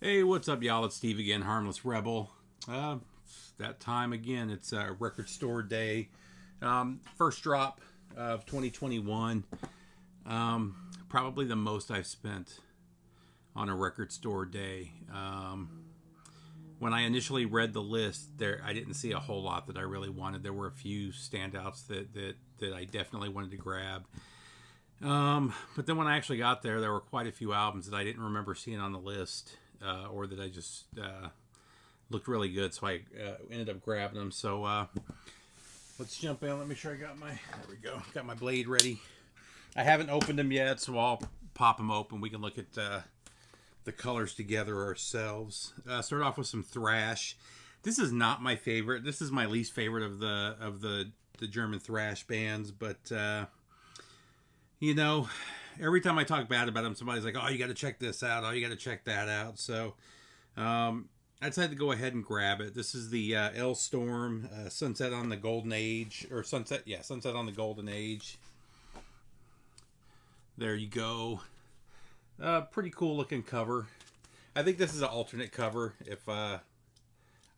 Hey, what's up, y'all? It's Steve again, Harmless Rebel. It's that time again. It's record store day. First drop of 2021. Probably the most I've spent on a record store day. When I initially read the list, I didn't see a whole lot that I really wanted. There were a few standouts that I definitely wanted to grab. But then when I actually got there were quite a few albums that I didn't remember seeing on the list, or that I just looked really good, so I ended up grabbing them. So let's jump in. Let me sure I got there we go. Got my blade ready. I haven't opened them yet, so I'll pop them open. We can look at the colors together ourselves. Start off with some thrash. This is not my favorite. This is my least favorite of the German thrash bands, but you know, every time I talk bad about them, somebody's like, "Oh, you got to check this out. Oh, you got to check that out." So, I decided to go ahead and grab it. This is the L Storm Sunset on the Golden Age, or Sunset on the Golden Age. There you go. Pretty cool looking cover. I think this is an alternate cover, if I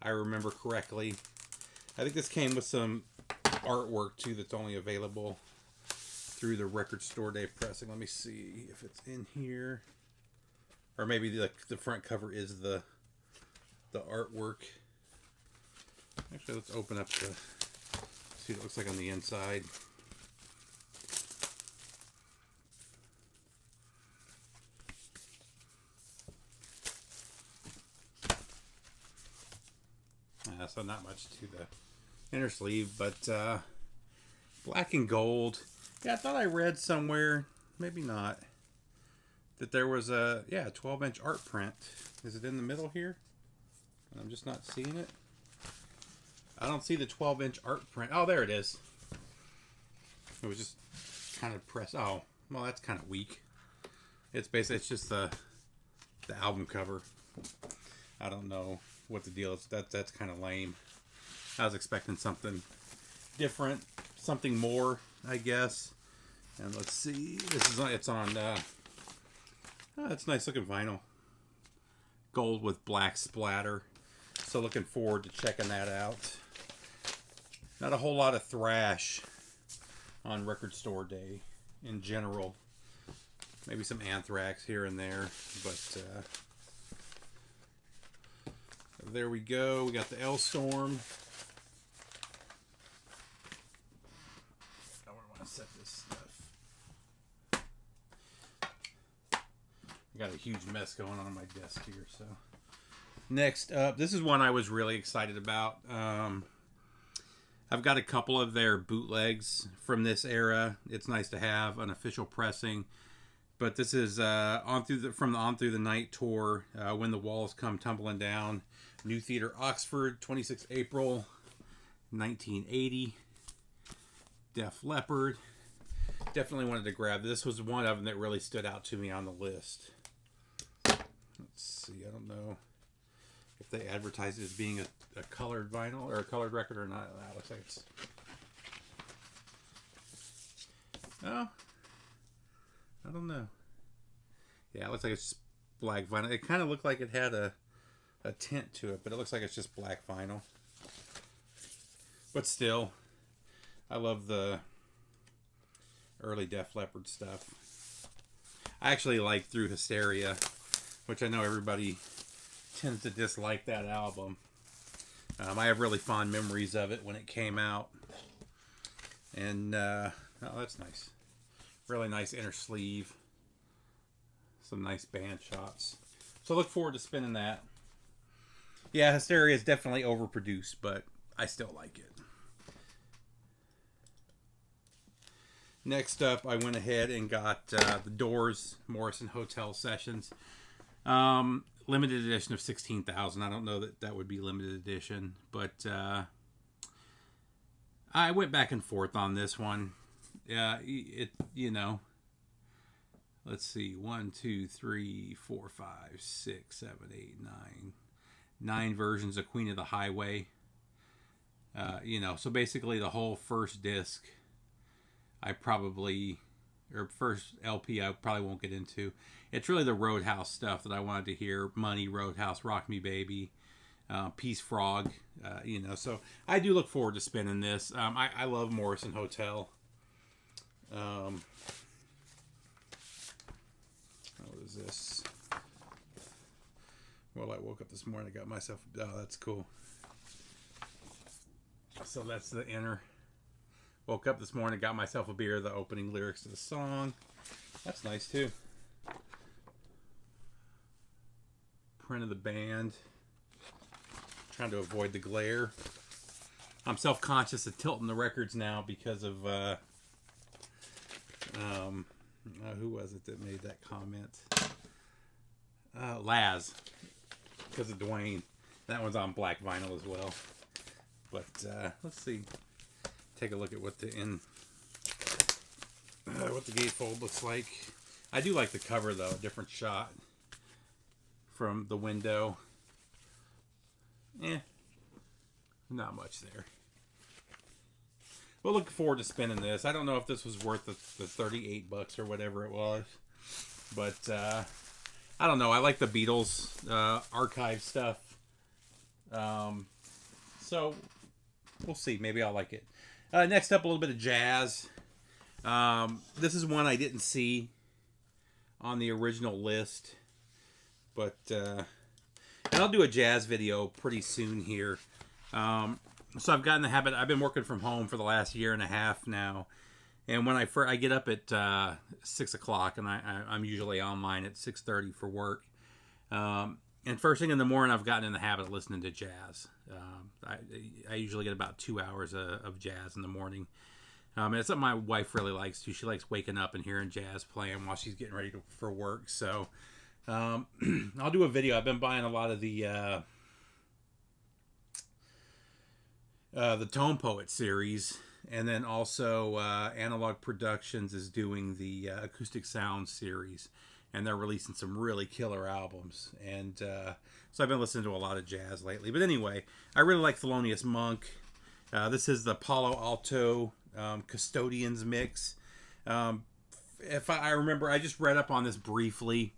remember correctly. I think this came with some artwork too that's only available through the record store day pressing. Let me see if it's in here, or maybe the front cover is the artwork. Actually, let's open up see what it looks like on the inside. So not much to the inner sleeve, but black and gold. Yeah, I thought I read somewhere, maybe not, that there was a 12-inch art print. Is it in the middle here? I'm just not seeing it. I don't see the 12-inch art print. Oh, there it is. It was just kind of pressed. Oh, well, that's kind of weak. It's just the album cover. I don't know what the deal is. That's kind of lame. I was expecting something different, something more, I guess. And let's see. It's on. It's nice looking vinyl. Gold with black splatter. So looking forward to checking that out. Not a whole lot of thrash on record store day in general. Maybe some Anthrax here and there, but there we go. We got the L Storm. I want to set this stuff. I got a huge mess going on my desk here. So next up, this is one I was really excited about. I've got a couple of their bootlegs from this era. It's nice to have an official pressing. But this is from the On Through the Night tour, When the Walls Come Tumbling Down. New Theater, Oxford, 26 April, 1980. Def Leppard. Definitely wanted to grab this. Was one of them that really stood out to me on the list. Let's see. I don't know if they advertise it as being a colored vinyl or a colored record or not. That looks like it's... Oh. I don't know. Yeah, it looks like it's just black vinyl. It kind of looked like it had a tint to it, but it looks like it's just black vinyl. But still, I love the early Def Leppard stuff. I actually like Through Hysteria, which I know everybody tends to dislike that album. I have really fond memories of it when it came out. And, oh, that's nice. Really nice inner sleeve. Some nice band shots. So look forward to spinning that. Yeah, Hysteria is definitely overproduced, but I still like it. Next up, I went ahead and got the Doors Morrison Hotel Sessions. Limited edition of 16,000. I don't know that would be limited edition, but I went back and forth on this one. Yeah, let's see, 1, 2, 3, 4, 5, 6, 7, 8, 9 versions of Queen of the Highway. So basically the whole first disc I probably or first LP I probably won't get into. It's really the Roadhouse stuff that I wanted to hear. Money, Roadhouse, Rock Me Baby, Peace Frog, so I do look forward to spinning this. I love Morrison Hotel. What is this? Well, I woke up this morning, I got myself, oh, that's cool. So that's the inner. Woke up this morning, got myself a beer, the opening lyrics to the song. That's nice too. Print of the band. Trying to avoid the glare. I'm self-conscious of tilting the records now because of who was it that made that comment? Laz, because of Dwayne. That one's on black vinyl as well. But let's see. Take a look at what the gatefold looks like. I do like the cover though. A different shot from the window. Not much there. Well, looking forward to spinning this. I don't know if this was worth the $38 or whatever it was, but I don't know. I like the Beatles archive stuff, so we'll see. Maybe I'll like it. Next up, a little bit of jazz. This is one I didn't see on the original list, but and I'll do a jazz video pretty soon here. So I've gotten the habit. I've been working from home for the last year and a half now, and when I get up at 6 o'clock, and I'm usually online at 6:30 for work. And first thing in the morning, I've gotten in the habit of listening to jazz. I usually get about 2 hours of jazz in the morning. And it's something my wife really likes too. She likes waking up and hearing jazz playing while she's getting ready for work. So I'll do a video. I've been buying a lot of the Tone Poet series, and then also Analog Productions is doing the Acoustic Sound series, and they're releasing some really killer albums. And so I've been listening to a lot of jazz lately. But anyway, I really like Thelonious Monk. This is the Palo Alto Custodians mix. If I remember, I just read up on this briefly.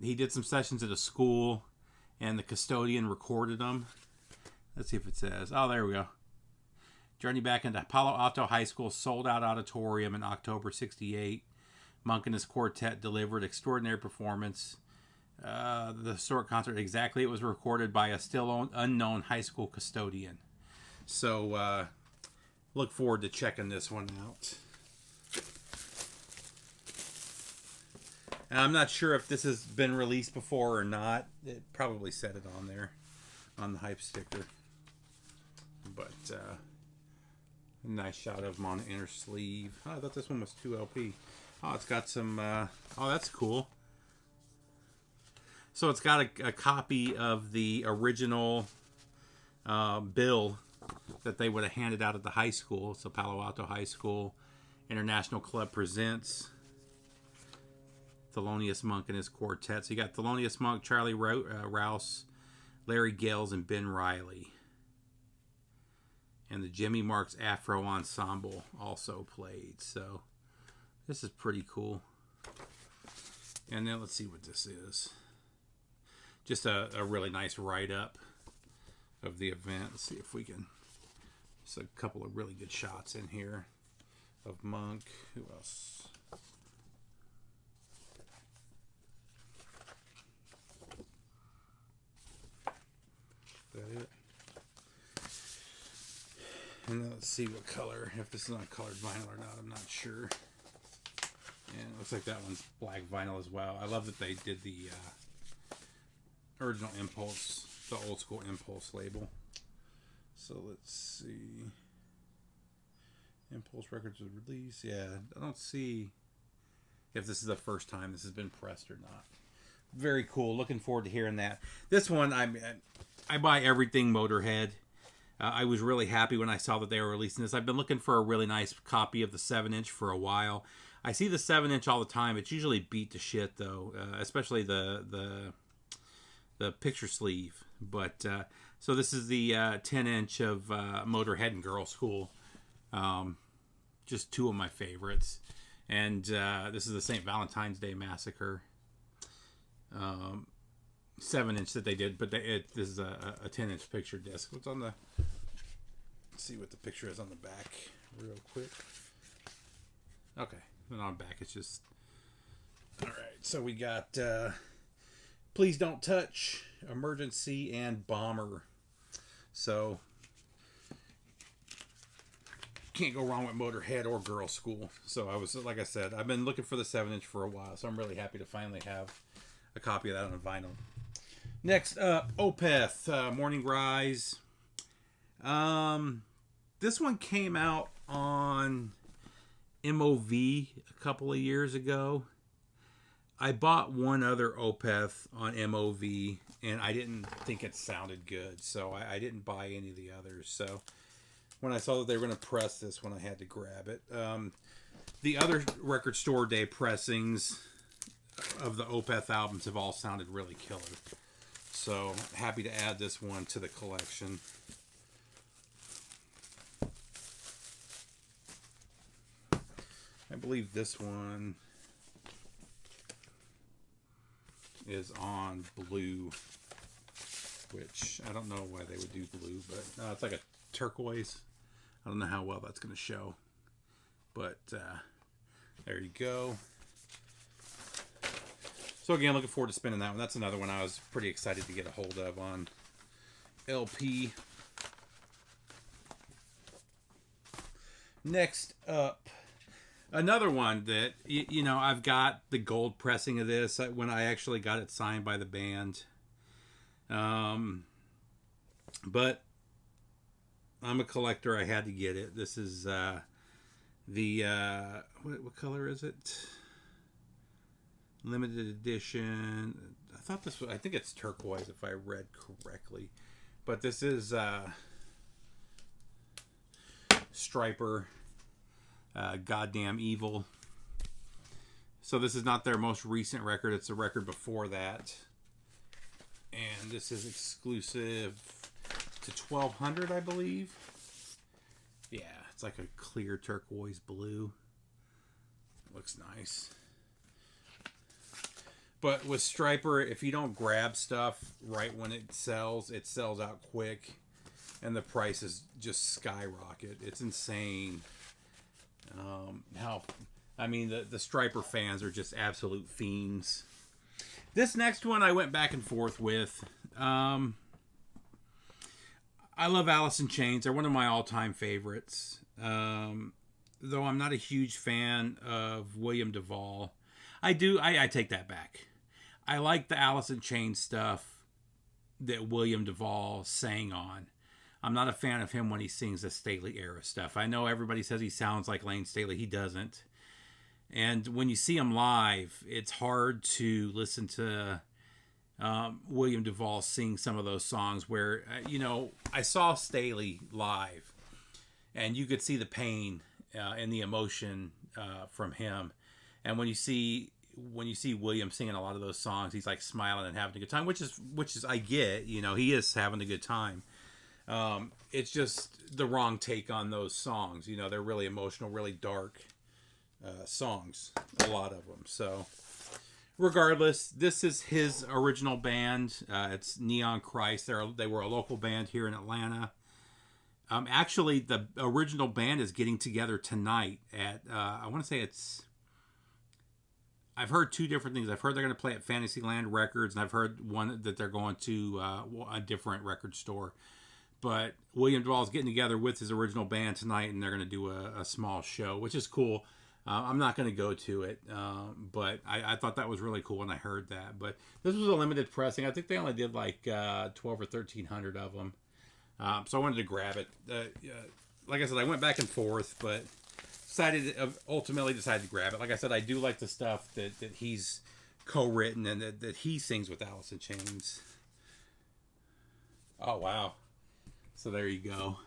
He did some sessions at a school, and the Custodian recorded them. Let's see if it says. Oh, there we go. Journey back into Palo Alto High School sold-out auditorium in October '68. Monk and his quartet delivered extraordinary performance. The historic concert, exactly, it was recorded by a still unknown high school custodian. So, look forward to checking this one out. And I'm not sure if this has been released before or not. It probably said it on there, on the hype sticker. But, a nice shot of him on the inner sleeve. Oh, I thought this one was 2LP. Oh, it's got some, oh, that's cool. So it's got a copy of the original bill that they would have handed out at the high school. So Palo Alto High School International Club presents Thelonious Monk and his quartet. So you got Thelonious Monk, Charlie Rouse, Larry Gales, and Ben Riley. And the Jimmy Marks Afro Ensemble also played. So this is pretty cool. And then let's see what this is. Just a really nice write-up of the event. Let's see if we can... Just a couple of really good shots in here of Monk. Who else? Is that it? And then let's see what color. If this is on colored vinyl or not, I'm not sure. And it looks like that one's black vinyl as well. I love that they did the original Impulse, the old school Impulse label. So let's see. Impulse Records was released. Yeah, I don't see if this is the first time this has been pressed or not. Very cool. Looking forward to hearing that. This one, I buy everything Motorhead. I was really happy when I saw that they were releasing this. I've been looking for a really nice copy of the 7-inch for a while. I see the 7-inch all the time. It's usually beat to shit though, especially the picture sleeve. But so this is the 10-inch of Motorhead and Girl School. Just two of my favorites. And this is the St. Valentine's Day Massacre 7-inch that they did, but this is a 10-inch picture disc. What's on the? Let's see what the picture is on the back, real quick. Okay, and on the back it's just. All right, so we got Please Don't Touch, Emergency, and Bomber. So can't go wrong with Motorhead or Girl School. So I was, like I said, I've been looking for the 7-inch for a while, so I'm really happy to finally have a copy of that on vinyl. Next up, Opeth, Morning Rise. This one came out on MOV a couple of years ago. I bought one other Opeth on MOV, and I didn't think it sounded good, so I didn't buy any of the others. So when I saw that they were going to press this one, I had to grab it. The other Record Store Day pressings of the Opeth albums have all sounded really killer. So happy to add this one to the collection. I believe this one is on blue, which I don't know why they would do blue, but it's like a turquoise. I don't know how well that's going to show, but there you go. So again, looking forward to spinning that one. That's another one I was pretty excited to get a hold of on LP. Next up, another one that, you know, I've got the gold pressing of this when I actually got it signed by the band. But I'm a collector. I had to get it. This is what color is it? Limited edition. I think it's turquoise if I read correctly. But this is Striper, Goddamn Evil. So this is not their most recent record. It's a record before that. And this is exclusive to 1200, I believe. Yeah, it's like a clear turquoise blue. Looks nice. But with Striper, if you don't grab stuff right when it sells out quick. And the prices just skyrocket. It's insane. The Striper fans are just absolute fiends. This next one I went back and forth with. I love Alice in Chains. They're one of my all-time favorites. Though I'm not a huge fan of William Duvall. I take that back. I like the Alice in Chains stuff that William Duvall sang on. I'm not a fan of him when he sings the Staley era stuff. I know everybody says he sounds like Lane Staley. He doesn't. And when you see him live, it's hard to listen to William Duvall sing some of those songs where, I saw Staley live and you could see the pain and the emotion from him. And when you see William singing a lot of those songs, he's like smiling and having a good time, which is I get, he is having a good time. It's just the wrong take on those songs. They're really emotional, really dark songs, a lot of them. So regardless, this is his original band. It's Neon Christ. They were a local band here in Atlanta. Actually, the original band is getting together tonight at, I want to say I've heard two different things. I've heard they're going to play at Fantasyland Records, and I've heard one that they're going to a different record store. But William Duvall is getting together with his original band tonight, and they're going to do a small show, which is cool. I'm not going to go to it, but I thought that was really cool when I heard that. But this was a limited pressing. I think they only did like 12 or 1,300 of them. So I wanted to grab it. Like I said, I went back and forth, but ultimately decided to grab it. Like I said, I do like the stuff that he's co-written and that he sings with Alice in Chains. Oh, wow. So there you go.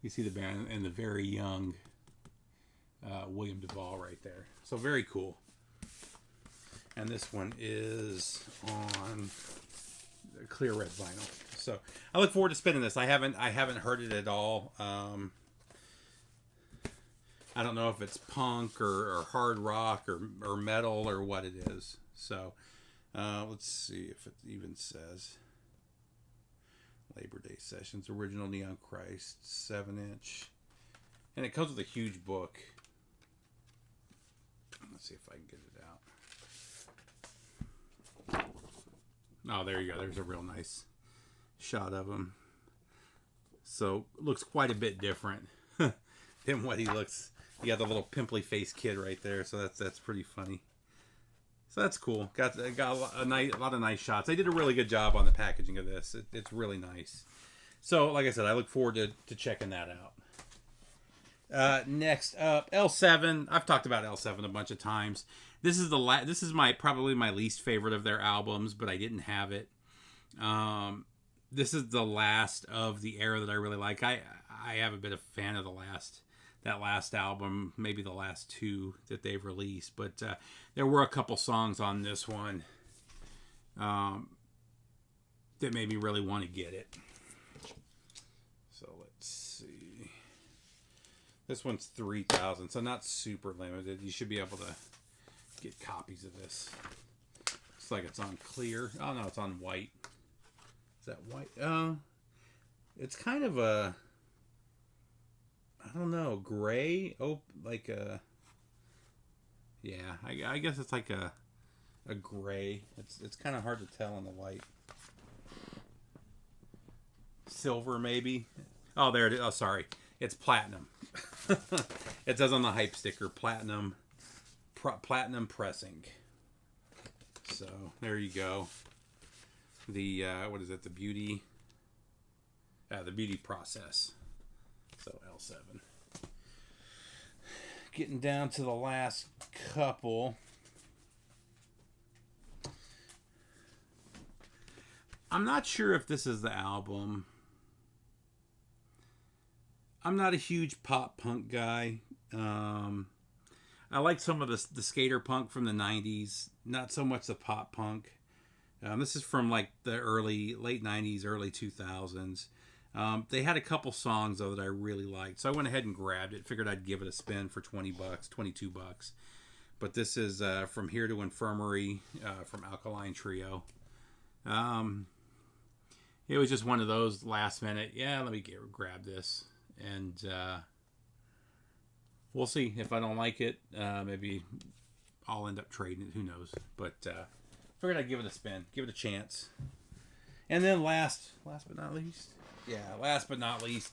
You see the band and the very young William Duvall right there. So very cool. And this one is on clear red vinyl. So I look forward to spinning this. I haven't heard it at all. I don't know if it's punk or hard rock or metal or what it is. So let's see if it even says Labor Day Sessions, Original Neon Christ, 7-inch. And it comes with a huge book. Let's see if I can get it out. Oh, there you go. There's a real nice shot of him. So, looks quite a bit different than what he looks. You got the little pimply faced kid right there, so that's pretty funny. So that's cool. Got a lot of nice shots. They did a really good job on the packaging of this. It's really nice. So, like I said, I look forward to checking that out. Next up, L7. I've talked about L7 a bunch of times. This is probably my least favorite of their albums, but I didn't have it. This is the last of the era that I really like. I have been a fan of that last album, maybe the last two that they've released, but there were a couple songs on this one that made me really want to get it. So let's see. This one's 3,000, so not super limited. You should be able to get copies of this. Looks like it's on clear. Oh no, it's on white. Is that white? It's kind of a, I don't know, gray. Oh, like a, yeah, I guess it's like a gray. It's kind of hard to tell in the light. Silver, maybe. Oh, there it is. Oh, sorry. It's platinum. It says on the hype sticker, platinum pressing. So there you go. The what is it? The beauty process. So L7. Getting down to the last couple. I'm not sure if this is the album. I'm not a huge pop punk guy. I like some of the skater punk from the 90s. Not so much the pop punk. This is from like the late 90s, early 2000s. They had a couple songs though that I really liked, so I went ahead and grabbed it. Figured I'd give it a spin for $20, $22. But this is From Here to Infirmary from Alkaline Trio. It was just one of those last minute. Yeah, let me grab this, and we'll see if I don't like it. Maybe I'll end up trading it. Who knows? But figured I'd give it a spin, give it a chance. And then last but not least. Yeah, last but not least,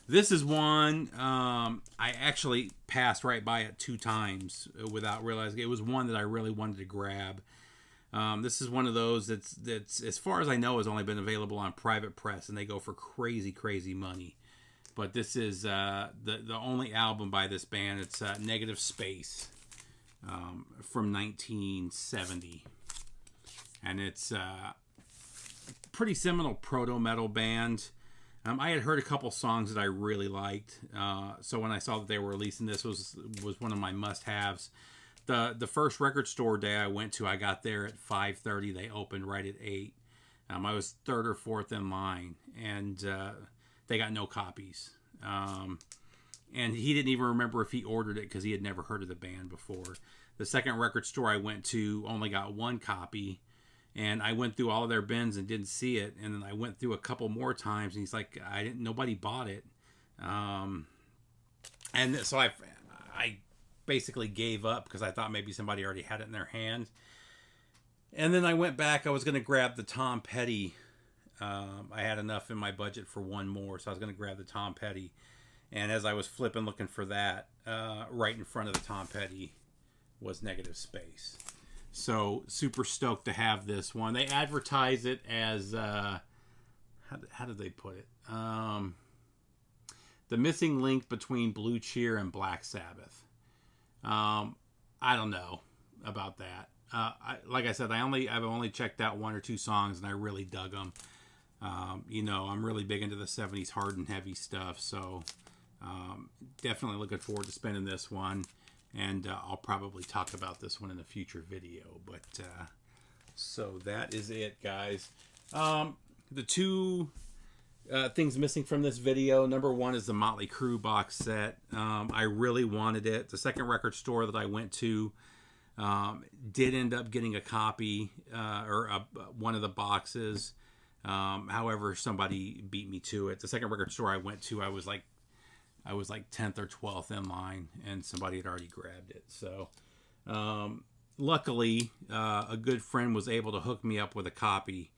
this is one I actually passed right by it 2 times without realizing it was one that I really wanted to grab. This is one of those that's as far as I know has only been available on private press, and they go for crazy money. But this is the only album by this band. It's Negative Space from 1970, and it's pretty seminal proto-metal band. I had heard a couple songs that I really liked, so when I saw that they were releasing this, was one of my must-haves. The first record store day I went to, I got there at 5:30. They opened right at 8. I was 3rd or 4th in line, and they got no copies. And he didn't even remember if he ordered it because he had never heard of the band before. The second record store I went to only got 1 copy. And I went through all of their bins and didn't see it. And then I went through a couple more times, and he's like, nobody bought it. And so I basically gave up because I thought maybe somebody already had it in their hand. And then I went back. I was going to grab the Tom Petty. I had enough in my budget for one more, so I was going to grab the Tom Petty. And as I was flipping looking for that, right in front of the Tom Petty was Negative Space. So super stoked to have this one. They advertise it as how did they put it? The missing link between Blue Cheer and Black Sabbath. I don't know about that. Like I said, I've only checked out 1 or 2 songs, and I really dug them. I'm really big into the 70s hard and heavy stuff, so definitely looking forward to spending this one. And I'll probably talk about this one in a future video. But so that is it, guys. The 2 things missing from this video. Number one is the Motley Crue box set. I really wanted it. The second record store that I went to did end up getting a copy one of the boxes. However, somebody beat me to it. The second record store I went to, I was like 10th or 12th in line, and somebody had already grabbed it. So, luckily, a good friend was able to hook me up with a copy.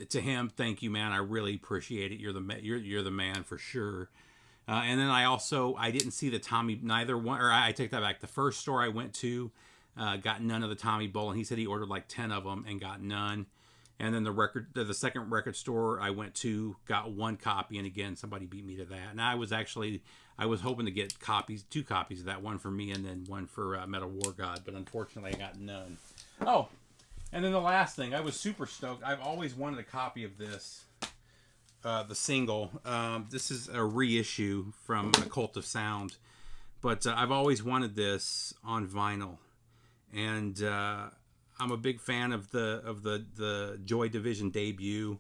To him, thank you, man. I really appreciate it. You're the man for sure. And then I didn't see the Tommy, neither one, or I take that back. The first store I went to got none of the Tommy Bowl, and he said he ordered like 10 of them and got none. And then the second record store I went to got one copy, and again, somebody beat me to that. And I was hoping to get two copies of that, one for me and then one for Metal War God, but unfortunately I got none. Oh, and then the last thing, I was super stoked. I've always wanted a copy of this, the single. This is a reissue from Cult of Sound, but I've always wanted this on vinyl, and I'm a big fan of the Joy Division debut.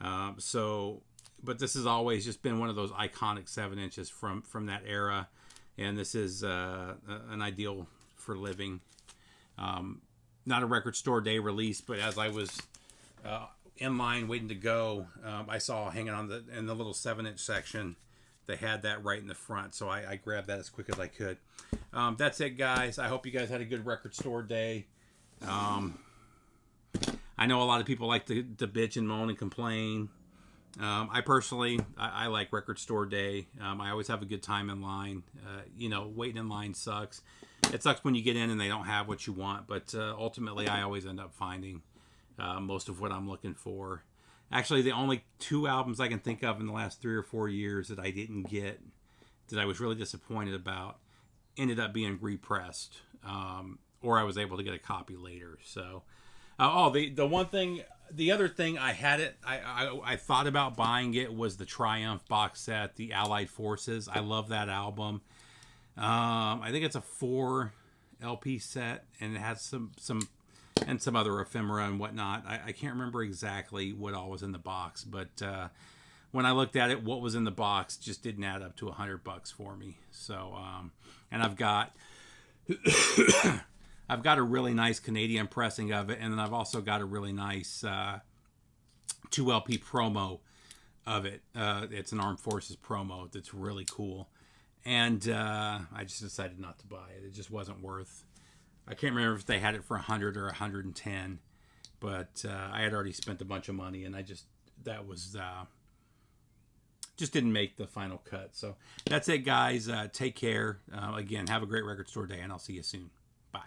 But this has always just been one of those iconic 7-inches from that era, and this is an ideal for living. Not a record store day release, but as I was in line waiting to go, I saw hanging in the little 7-inch section, they had that right in the front, so I grabbed that as quick as I could. That's it, guys. I hope you guys had a good record store day. I know a lot of people like to bitch and moan and complain. I personally, I like record store day. I always have a good time in line. Waiting in line sucks. It sucks when you get in and they don't have what you want, but ultimately I always end up finding most of what I'm looking for. Actually, the only 2 albums I can think of in the last 3 or 4 years that I didn't get, that I was really disappointed about, ended up being repressed, or I was able to get a copy later. So, the other thing I thought about buying it was the Triumph box set, the Allied Forces. I love that album. I think it's a 4 LP set, and it has some other ephemera and whatnot. I can't remember exactly what all was in the box, but when I looked at it, what was in the box just didn't add up to $100 for me. So, and I've got a really nice Canadian pressing of it, and then I've also got a really nice 2 LP promo of it. It's an Armed Forces promo that's really cool. And I just decided not to buy it. It just wasn't worth. I can't remember if they had it for 100 or 110, but I had already spent a bunch of money, and just didn't make the final cut. So that's it, guys. Take care. Again, have a great record store day, and I'll see you soon. Bye.